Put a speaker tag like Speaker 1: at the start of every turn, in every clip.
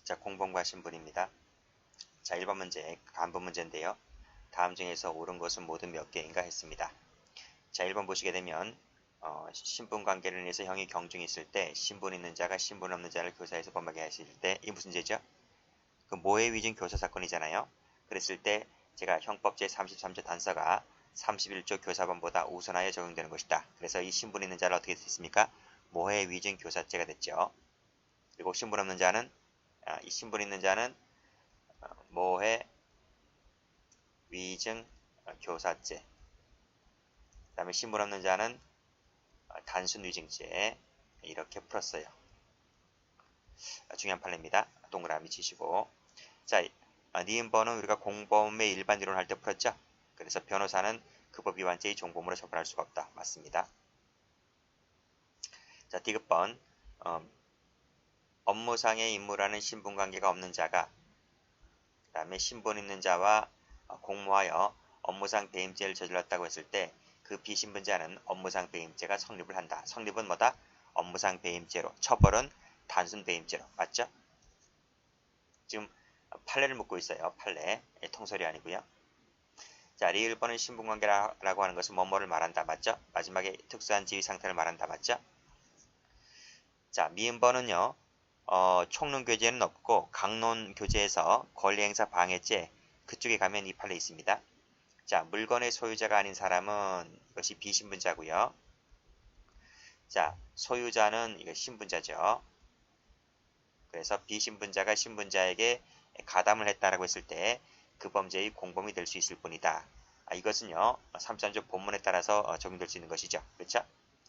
Speaker 1: 자, 공범과 신분입니다. 자, 1번 문제, 간분 문제인데요. 다음 중에서 옳은 것은 모두 몇 개인가 했습니다. 자, 1번 보시게 되면 신분 관계를 인해서 형이 경중이 있을 때 신분 있는 자가 신분 없는 자를 교사에서 범하게 하실 때 이게 무슨 죄죠? 그 모해 위증 교사 사건이잖아요. 그랬을 때 제가 형법 제33조 단서가 31조 교사범보다 우선하여 적용되는 것이다. 그래서 이 신분 있는 자를 어떻게 됐습니까? 모해 위증 교사죄가 됐죠. 그리고 신분 없는 자는 이 신분 있는 자는 모해 위증 교사죄. 그 다음에 신분 없는 자는 단순 위증죄. 이렇게 풀었어요. 중요한 판례입니다. 동그라미 치시고. 자, 니은번은 우리가 공범의 일반 이론 할 때 풀었죠. 그래서 변호사는 그 법 위반죄의 종범으로 처벌할 수가 없다. 맞습니다. 자, 디귿번 업무상의 임무라는 신분관계가 없는 자가 그 다음에 신분 있는 자와 공모하여 업무상 배임죄를 저질렀다고 했을 때 그 비신분자는 업무상 배임죄가 성립을 한다. 성립은 뭐다? 업무상 배임죄로. 처벌은 단순 배임죄로. 맞죠? 지금 판례를 묻고 있어요. 판례. 통설이 아니고요. 자, 리을번은 신분관계라고 하는 것은 뭐뭐를 말한다. 맞죠? 마지막에 특수한 지위 상태를 말한다. 맞죠? 자, 미음번은요. 총론교제는 없고 강론교제에서 권리행사 방해죄 그쪽에 가면 이 판례 있습니다. 자, 물건의 소유자가 아닌 사람은 이것이 비신분자고요. 자, 소유자는 이거 신분자죠. 그래서 비신분자가 신분자에게 가담을 했다라고 했을 때 그 범죄의 공범이 될 수 있을 뿐이다. 이것은요. 33조 본문에 따라서 적용될 수 있는 것이죠. 그렇죠?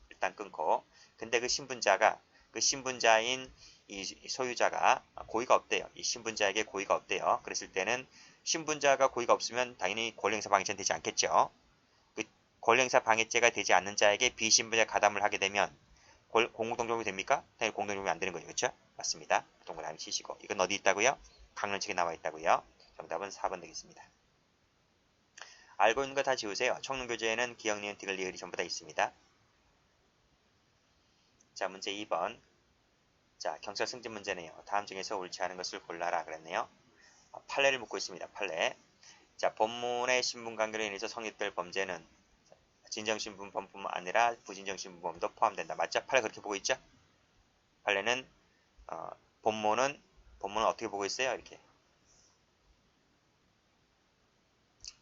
Speaker 1: 일단 끊고. 근데 그 신분자가 그 신분자인 이 소유자가 고의가 없대요. 이 신분자에게 고의가 없대요. 그랬을 때는 신분자가 고의가 없으면 당연히 권리행사 방해죄는 되지 않겠죠. 그 권리행사 방해죄가 되지 않는 자에게 비신분자 가담을 하게 되면 공동정범이 됩니까? 당연히 공동정범이 안 되는 거죠. 그렇죠? 맞습니다. 동그라미 치시고. 이건 어디 있다고요? 강론책에 나와 있다고요. 정답은 4번 되겠습니다. 알고 있는 거 다 지우세요. 청론교재에는 기억, 니은, 디귿, 리을이 전부 다 있습니다. 자, 문제 2번. 자, 경찰 승진 문제네요. 다음 중에서 옳지 않은 것을 골라라 그랬네요. 판례를 묻고 있습니다. 판례. 자, 본문의 신분관계로 인해서 성립될 범죄는 진정신분범뿐만 아니라 부진정신분범도 포함된다. 맞죠? 판례 그렇게 보고 있죠? 판례는 본문은 어떻게 보고 있어요? 이렇게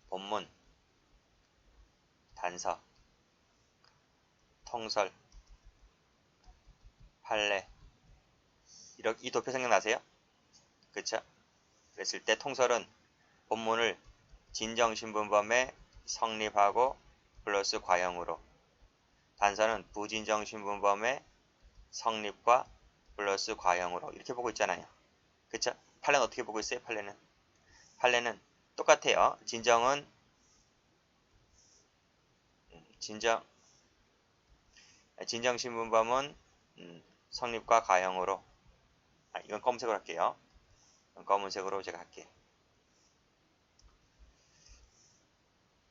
Speaker 1: 본문, 단서, 통설, 판례 이렇게 이 도표 생각나세요? 그렇죠? 그랬을 때 통설은 본문을 진정신분범에 성립하고 플러스 과형으로, 단서는 부진정신분범의 성립과 플러스 과형으로 이렇게 보고 있잖아요. 그쵸? 판례는 어떻게 보고 있어요? 판례는 똑같아요. 진정신분범은 성립과 과형으로. 이건 검은색으로 할게요. 검은색으로 제가 할게요.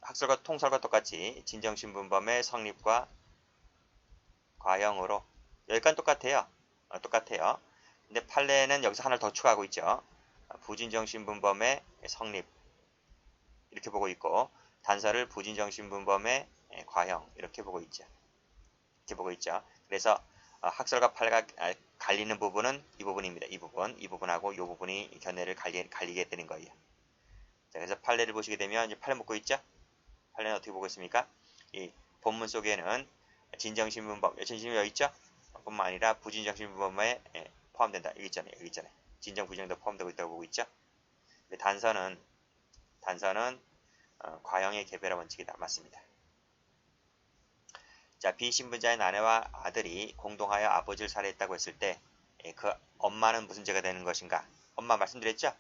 Speaker 1: 학설과 통설과 똑같이 진정신분범의 성립과 과형으로. 여기까지 똑같아요. 똑같아요. 근데 판례는 여기서 하나를 더 추가하고 있죠. 부진정신분범의 성립 이렇게 보고 있고, 단서를 부진정신분범의 과형 이렇게 보고 있죠. 이렇게 보고 있죠. 그래서 학설과 판례가 갈리는 부분은 이 부분입니다. 이 부분하고 이 부분이 견해를 갈리게 되는 거예요. 자, 그래서 판례를 보시게 되면 이제 판례 묻고 있죠. 판례는 어떻게 보고 있습니까? 이 본문 속에는 진정신분범, 진심이 여기 있죠? 뿐만 아니라 부진정신분범에 포함된다. 여기 있잖아요. 진정, 부진정도 포함되고 있다고 보고 있죠? 단서는 과형의 개별화 원칙이다. 맞습니다. 자, 비신분자인 아내와 아들이 공동하여 아버지를 살해했다고 했을 때 그 엄마는 무슨 죄가 되는 것인가? 엄마 말씀드렸죠?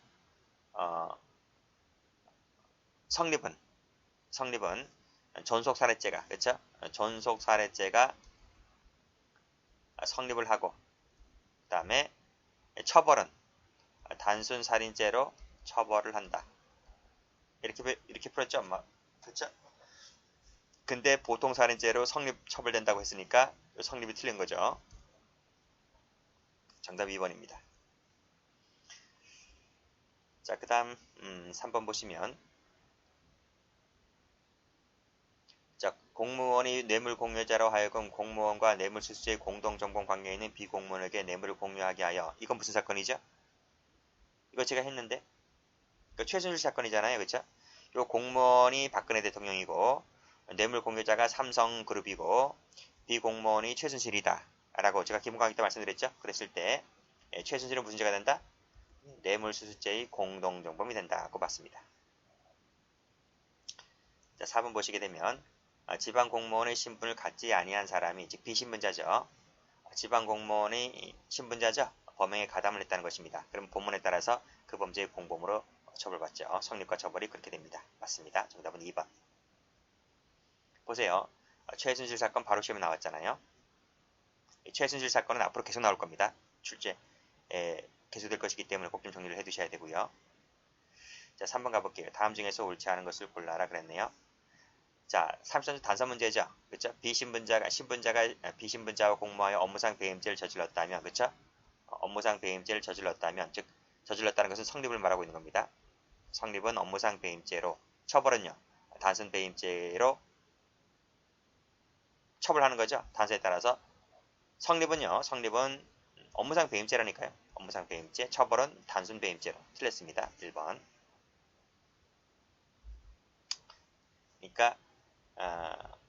Speaker 1: 성립은 존속살해죄가, 그렇죠? 존속살해죄가 성립을 하고, 그 다음에 처벌은 단순 살인죄로 처벌을 한다. 이렇게 풀었죠, 엄마. 그렇죠? 근데 보통 살인죄로 처벌된다고 했으니까 성립이 틀린 거죠. 정답 2번입니다. 자, 그 다음 3번 보시면 자, 공무원이 뇌물 공유자로 하여금 공무원과 뇌물수수의 공동정보 관계에 있는 비공무원에게 뇌물을 공유하게 하여 이건 무슨 사건이죠? 이거 제가 했는데 이거 최순실 사건이잖아요. 그쵸? 요 공무원이 박근혜 대통령이고 뇌물 공유자가 삼성그룹이고 비공무원이 최순실이다 라고 제가 기본 강의 때 말씀드렸죠. 그랬을 때 최순실은 무슨 죄가 된다? 뇌물수수죄의 공동정범이 된다고 봤습니다. 자, 4번 보시게 되면 지방공무원의 신분을 갖지 아니한 사람이 즉 비신분자죠. 지방공무원의 신분자죠. 범행에 가담을 했다는 것입니다. 그럼 본문에 따라서 그 범죄의 공범으로 처벌받죠. 성립과 처벌이 그렇게 됩니다. 맞습니다. 정답은 2번. 보세요. 최순실 사건 바로 시험에 나왔잖아요. 이 최순실 사건은 앞으로 계속 나올 겁니다. 출제 계속될 것이기 때문에 꼭 좀 정리를 해두셔야 되고요. 자, 3번 가볼게요. 다음 중에서 옳지 않은 것을 골라라 그랬네요. 자, 3번 단서 문제죠. 그렇죠? 비신분자와 공모하여 업무상 배임죄를 저질렀다면, 그렇죠? 업무상 배임죄를 저질렀다면, 즉 저질렀다는 것은 성립을 말하고 있는 겁니다. 성립은 업무상 배임죄로, 처벌은요. 단순 배임죄로 처벌하는 거죠. 단서에 따라서 성립은 업무상 배임죄라니까요. 업무상 배임죄, 처벌은 단순 배임죄로 틀렸습니다. 1번. 그러니까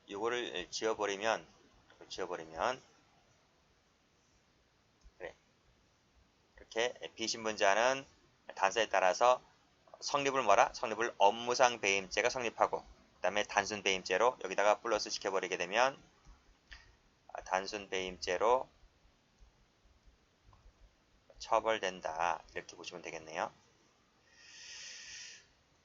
Speaker 1: 요거를 지워버리면 그래, 이렇게 비신분자는 단서에 따라서 성립을 업무상 배임죄가 성립하고 그 다음에 단순 배임죄로 여기다가 플러스 시켜버리게 되면 단순 배임죄로 처벌된다 이렇게 보시면 되겠네요.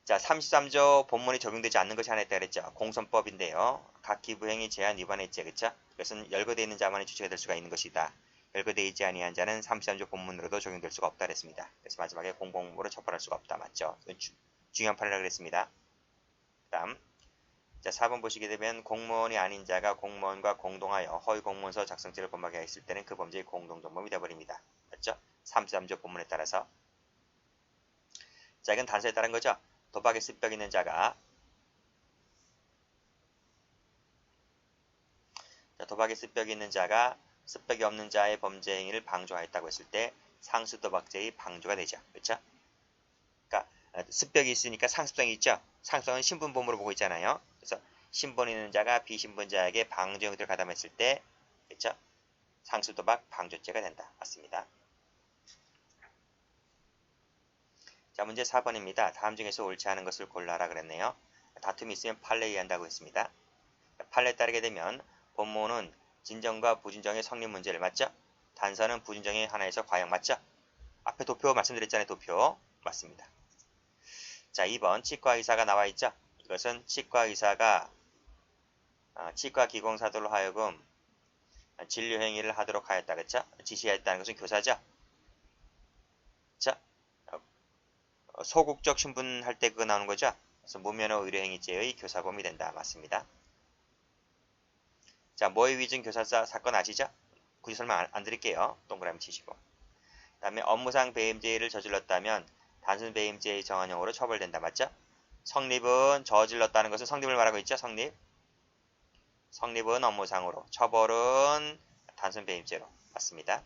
Speaker 1: 자, 33조 본문이 적용되지 않는 것이 하나 있다 그랬죠. 공선법인데요. 각 기부행위 제한 위반했지, 그쵸? 그것은 열거되어 있는 자만이 주체가 될 수가 있는 것이다. 열거되어 있지 아니한 자는 33조 본문으로도 적용될 수가 없다 그랬습니다. 그래서 마지막에 공공무로 처벌할 수가 없다. 맞죠? 중요한 판이라고 그랬습니다. 그 다음 자, 4번 보시게 되면 공무원이 아닌 자가 공무원과 공동하여 허위 공문서 작성죄를 범하게 했을 때는 그 범죄의 공동정범이 되어버립니다. 맞죠? 33조 본문에 따라서 자, 이건 단서에 따른 거죠. 도박에 습벽 있는 자가 습벽이 없는 자의 범죄 행위를 방조하였다고 했을 때 상수 도박죄의 방조가 되죠. 그렇죠? 그러니까 습벽이 있으니까 상습성이 있죠. 상습성은 신분범으로 보고 있잖아요. 그래서 신분 있는 자가 비신분자에게 방조 행위를 가담했을 때 그렇죠? 상수 도박 방조죄가 된다. 맞습니다. 자, 문제 4번입니다. 다음 중에서 옳지 않은 것을 골라라 그랬네요. 다툼이 있으면 판례에 한다고 했습니다. 판례에 따르게 되면 본문은 진정과 부진정의 성립 문제를 맞죠? 단서는 부진정의 하나에서 과형 맞죠? 앞에 도표 말씀드렸잖아요. 도표 맞습니다. 자, 2번 치과의사가 나와 있죠? 이것은 치과의사가 치과기공사들로 하여금 진료행위를 하도록 하였다. 그쵸? 지시했다는 것은 교사죠? 자, 소국적 신분할 때 그거 나오는 거죠? 그래서 무면허 의료행위죄의 교사범이 된다. 맞습니다. 자, 모의 위증 교사사 사건 아시죠? 굳이 설명 안 드릴게요. 동그라미 치시고. 그 다음에 업무상 배임죄를 저질렀다면 단순 배임죄의 정한형으로 처벌된다. 맞죠? 성립은 저질렀다는 것은 성립을 말하고 있죠? 성립은 업무상으로, 처벌은 단순 배임죄로. 맞습니다.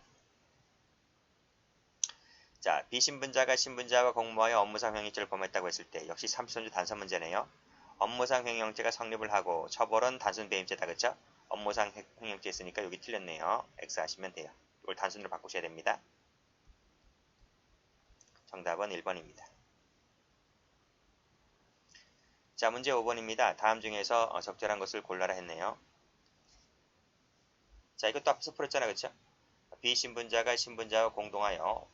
Speaker 1: 자, 비신분자가 신분자와 공모하여 업무상 횡령죄를 범했다고 했을 때 역시 33조 단서 문제네요. 업무상 횡령죄가 성립을 하고 처벌은 단순 배임죄다. 그쵸? 업무상 횡령죄 있으니까 여기 틀렸네요. X 하시면 돼요. 이걸 단순으로 바꾸셔야 됩니다. 정답은 1번입니다. 자, 문제 5번입니다. 다음 중에서 적절한 것을 골라라 했네요. 자, 이것도 앞에서 풀었잖아. 그쵸? 비신분자가 신분자와 공동하여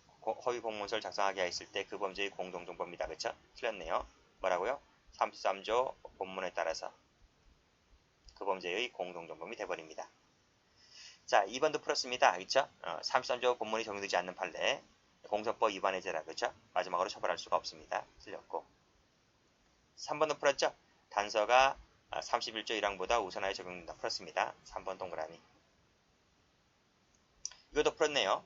Speaker 1: 허위 공문서를 작성하게 했을 때 그 범죄의 공동정범이다. 그쵸? 틀렸네요. 뭐라고요? 33조 본문에 따라서 그 범죄의 공동정범이 되어버립니다. 자, 2번도 풀었습니다. 그쵸? 33조 본문이 적용되지 않는 판례 공선법 위반의 죄라. 그쵸? 마지막으로 처벌할 수가 없습니다. 틀렸고 3번도 풀었죠? 단서가 31조 1항보다 우선하여 적용된다. 풀었습니다. 3번 동그라미. 이것도 풀었네요.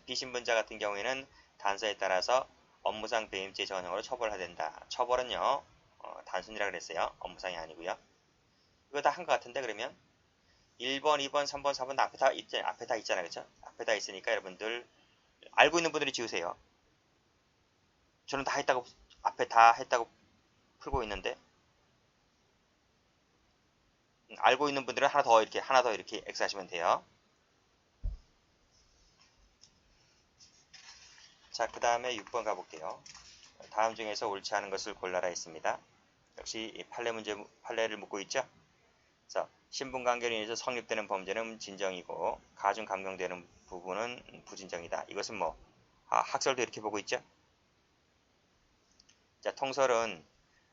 Speaker 1: 비신분자 같은 경우에는 단서에 따라서 업무상 배임죄 전형으로 처벌해야 된다. 처벌은요, 단순이라 그랬어요. 업무상이 아니고요. 이거 다 한 것 같은데, 그러면 1번, 2번, 3번, 4번 앞에 다 있잖아요. 그쵸? 앞에 다 있으니까 여러분들 알고 있는 분들이 지우세요. 저는 다 했다고, 앞에 다 했다고 풀고 있는데, 알고 있는 분들은 하나 더 이렇게 X 하시면 돼요. 자, 그 다음에 6번 가볼게요. 다음 중에서 옳지 않은 것을 골라라 했습니다. 역시 이 판례를 묻고 있죠. 그래서 신분관계로 인해서 성립되는 범죄는 진정이고 가중 감경되는 부분은 부진정이다. 이것은 뭐 학설도 이렇게 보고 있죠. 자, 통설은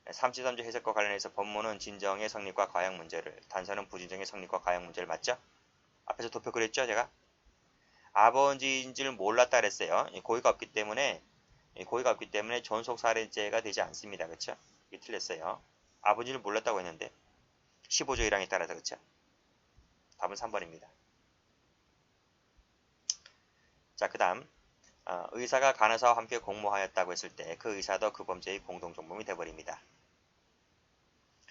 Speaker 1: 33조 해석과 관련해서 법문은 진정의 성립과 과형 문제를, 단서는 부진정의 성립과 과형 문제를 맞죠? 앞에서 도표 그렸죠, 제가? 아버지인 줄 몰랐다 그랬어요. 고의가 없기 때문에 존속살인죄가 되지 않습니다. 그렇죠? 이게 틀렸어요. 아버지를 몰랐다고 했는데 15조 1항에 따라서 그렇죠? 답은 3번입니다. 자, 그 다음 의사가 간호사와 함께 공모하였다고 했을 때 그 의사도 그 범죄의 공동정범이 되어버립니다.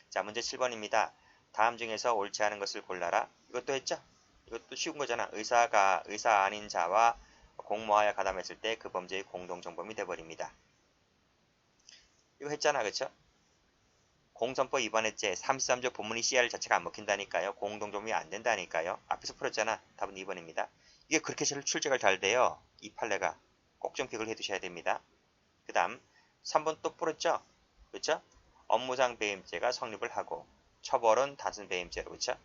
Speaker 1: 자, 문제 7번입니다. 다음 중에서 옳지 않은 것을 골라라. 이것도 했죠? 이것도 쉬운 거잖아. 의사가 의사 아닌 자와 공모하여 가담했을 때 그 범죄의 공동정범이 되어버립니다. 이거 했잖아. 그쵸? 공선법 위반했제 33조 본문이 CR 자체가 안 먹힌다니까요. 공동정범이 안 된다니까요. 앞에서 풀었잖아. 답은 2번입니다. 이게 그렇게 출제가 잘 돼요. 이 판례가. 꼭 좀 기억을 해두셔야 됩니다. 그 다음 3번 또 풀었죠? 그쵸? 업무상 배임죄가 성립을 하고 처벌은 단순 배임죄로 그쵸?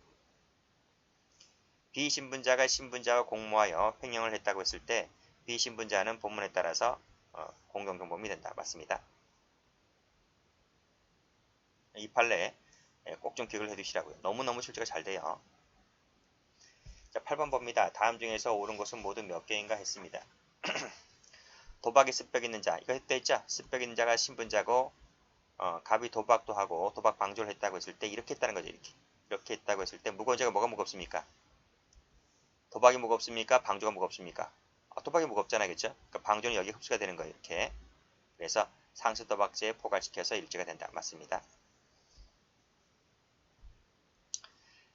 Speaker 1: 비신분자가 신분자와 공모하여 횡령을 했다고 했을 때 비신분자는 본문에 따라서 공동정범이 된다. 맞습니다. 이 판례 꼭 좀 기억을 해두시라고요. 너무너무 출제가 잘 돼요. 자, 8번 봅니다. 다음 중에서 옳은 것은 모두 몇 개인가 했습니다. 도박에 습벽 있는 자. 이거 했다 했죠? 습벽 있는 자가 신분자고 갑이 도박도 하고 도박 방조를 했다고 했을 때 이렇게 했다는 거죠. 이렇게 했다고 했을 때 무거운 죄가 뭐가 무겁습니까? 도박이 무겁습니까? 방조가 무겁습니까? 도박이 무겁잖아요. 그렇죠? 그러니까 방조는 여기 흡수가 되는 거예요. 이렇게. 그래서 상습 도박죄에 포괄시켜서 일죄가 된다. 맞습니다.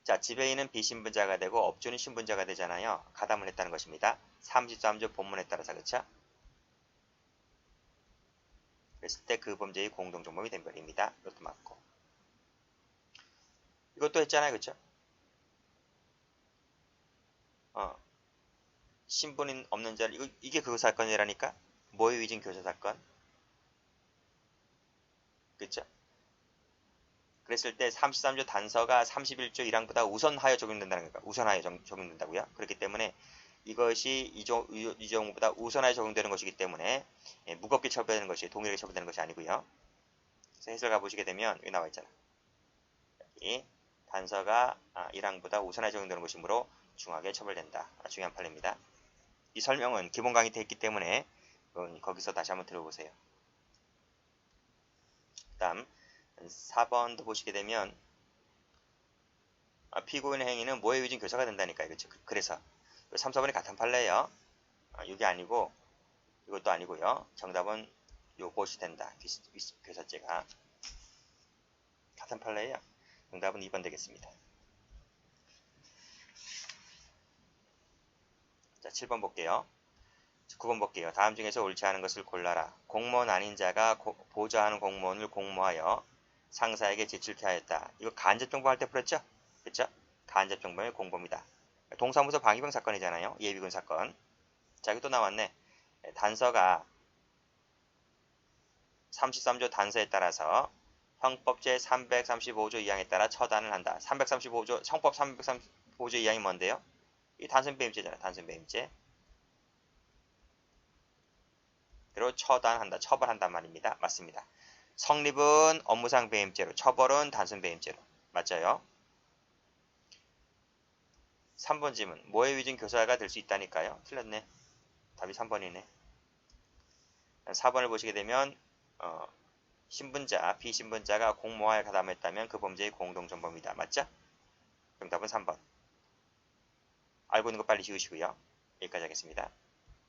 Speaker 1: 자, 지배인은 비신분자가 되고 업주는 신분자가 되잖아요. 가담을 했다는 것입니다. 33조 본문에 따라서 그렇죠? 그랬을 때 그 범죄의 공동정범이 된 벌입니다. 이것도 맞고. 이것도 했잖아요. 그렇죠? 신분인 없는 자 이게 그 사건이라니까. 모의 위증 교사 사건. 그렇죠? 그랬을 때 33조 단서가 31조 1항보다 우선하여 적용된다는 거니까 우선하여 적용된다고요. 그렇기 때문에 이것이 이종보다 우선하여 적용되는 것이기 때문에 무겁게 처벌되는 것이 동일하게 처벌되는 것이 아니고요. 그래서 해설 가보시게 되면 여기 나와 있잖아. 이 단서가 1항보다 우선하여 적용되는 것이므로 중하게 처벌된다. 중요한 판례입니다. 이 설명은 기본 강의 때 했기 때문에 거기서 다시 한번 들어보세요. 그 다음 4번도 보시게 되면 피고인의 행위는 모의 위증 교사가 된다니까요. 그렇죠? 그래서 3, 4번이 같은 판례예요. 이게 아니고 이것도 아니고요. 정답은 요것이 된다. 교사죄가 같은 판례예요. 정답은 2번 되겠습니다. 자, 7번 볼게요. 9번 볼게요. 다음 중에서 옳지 않은 것을 골라라. 공무원 아닌 자가 보좌하는 공무원을 공모하여 상사에게 지출케 하였다. 이거 간접정범할 때 풀었죠? 그렇죠? 간접정범의 공범이다. 동사무소 방위병 사건이잖아요. 예비군 사건. 자, 여기 또 나왔네. 단서가 33조 단서에 따라서 형법 제335조 2항에 따라 처단을 한다. 335조 형법 335조 2항이 뭔데요? 이 단순배임죄잖아. 단순배임죄. 대로 처단한다. 처벌한단 말입니다. 맞습니다. 성립은 업무상 배임죄로, 처벌은 단순 배임죄로. 맞아요. 3번 질문. 모의 위증 교사가 될 수 있다니까요. 틀렸네. 답이 3번이네. 4번을 보시게 되면 신분자, 비신분자가 공모하여 가담했다면 그 범죄의 공동정범이다. 맞죠? 정답은 3번. 알고 있는 거 빨리 지우시고요. 여기까지 하겠습니다.